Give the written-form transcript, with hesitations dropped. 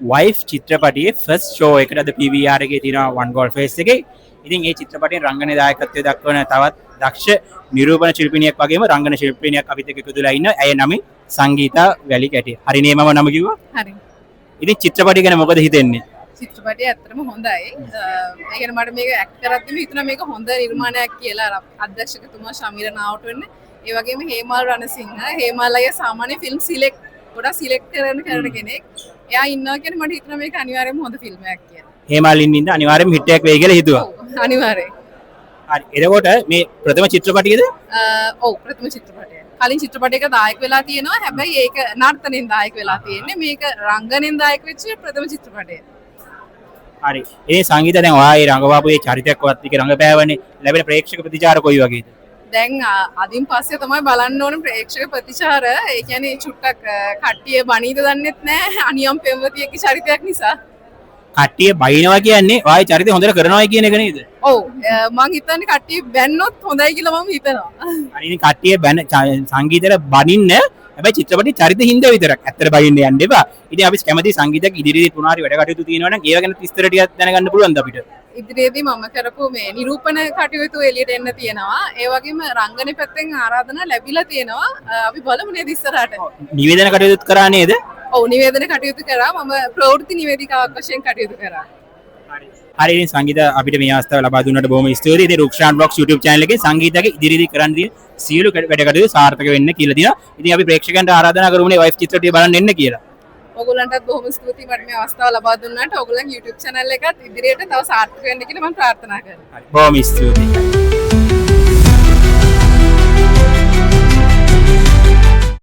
Wife චිත්‍රපටියේ first show එකට අද PVR එකේ තියෙනවා වන් ගෝල් ෆේස් එකේ. ඉතින් මේ චිත්‍රපටයේ රංගන දායකත්වයේ දක්වන තවත් දක්ෂ නිරූපණ ශිල්පිනියක් වගේම රංගන ශිල්පිනියක් අපිත් එක්ක එකතු වෙලා ඉන්න. ඇය නම සංගීතා වැලිකැටි. හරිනේ මම නම කිව්වා? හරි. ඉතින් චිත්‍රපටිය ගැන මොකද හිතෙන්නේ? චිත්‍රපටිය ඇත්තටම හොඳයි. ඒ කියන්නේ මට මේක ඇක්ට් කරද්දිම හිතුණා මේක හොඳ නිර්මාණයක් කියලා. අර අධ්‍යක්ෂකතුමා ශමීර නාවට වෙන්නේ. ඒ වගේම හේමාල් රණසිංහ. හේමාල් අය සාමාන්‍ය ෆිල්ම් ගොඩක් සිලෙක්ට් කරන කෙනෙක්. එයා ඉන්නවා කියන්නේ මට හිතුණා මේක අනිවාර්යයෙන්ම හොඳ ෆිල්ම් එකක් කියලා. හේමාල් ඉන්න අනිවාර්යයෙන්ම හිට් එකක් වෙයි කියලා හිතුවා. ඔව් අනිවාර්යයෙන්. හරි. එතකොට මේ ප්‍රථම චිත්‍රපටියද? ඔව් ප්‍රථම චිත්‍රපටය. කලින් චිත්‍රපටයක දායක වෙලා තියෙනවා. හැබැයි ඒක නර්තනෙන් දායක වෙලා තියෙන්නේ. මේක රංගනෙන් දායක වෙච්ච ප්‍රථම චිත්‍රපටය. හරි. ඒ සංගීත දැන් ඔයාගේ රංගවාපු ඒ චරිතයක් වත් එක රංගපෑවනේ. ලැබෙන ප්‍රේක්ෂක ප්‍රතිචාර කොයි වගේද? දැන් අදින් පස්සේ තමයි බලන්න ඕන ප්‍රේක්ෂක ප්‍රතිචාර. ඒ කියන්නේ චුට්ටක් කට්ටිය බණීද දන්නෙත් නැහැ අනියම් පෙම්වතියගේ චරිතයක් නිසා. කට්ටිය බයිනවා කියන්නේ ඔයාගේ චරිතය හොඳට කරනවා කියන එක නේද? ඔව් මං හිතන්නේ කට්ටිය බැන්නොත් හොඳයි කියලා මම හිතනවා. හරි ඉතින් කට්ටිය බැන සංගීතයට බනින්න හැබැයි චිත්‍රපටි චරිත හින්දා විතරක්. ඇත්තට බයින්න යන්න එපා. ඉතින් අපි කැමති සංගීතයක් ඉදිරියට පුනාරි වැඩ කටයුතු තියෙනවා නම් ඒව ගැන විස්තර ටිකක් දැනගන්න පුළුවන්ද අපිට? ඉදිරියේදී මම කරපු මේ නිරූපණ කටයුතු එළියට එන්න තියෙනවා. ඒ වගේම රංගන පැත්තෙන් ආරාධනා ලැබිලා තියෙනවා. අපි බලමු නේද ඉස්සරහට. නිවේදන කටයුතු කරා නේද? ඔව් නිවේදන කටයුතු කරා. මම ප්‍රවෘත්ති නිවේදිකාවක් වශයෙන් කටයුතු කරා. හරි ඉතින් සංගීත අපිට මේ අවස්ථාව ලබා දුන්නට බොහොම ස්තුතියි. ඉතින් රුක්ෂාන් බ්ලොග්ස් YouTube channel එකේ සංගීතයේ ඉදිරියේදී කරන්න තියෙන සියලු වැඩ කටයුතු සාර්ථක වෙන්න කියලා දිනවා. ඉතින් අපි ප්‍රේක්ෂකයන්ට ආරාධනා කරමුනේ වයිෆ් චිත්‍රපටිය බලන්න එන්න කියලා. ඔයගොල්ලන්ටත් බොහොම ස්තුතියි මට මේ අවස්ථාව ලබා දුන්නාට. ඔයගොල්ලන් YouTube channel එකත් ඉදිරියට තව සාර්ථක වෙන්න කියලා මම ප්‍රාර්ථනා කරනවා. බොහොම ස්තුතියි.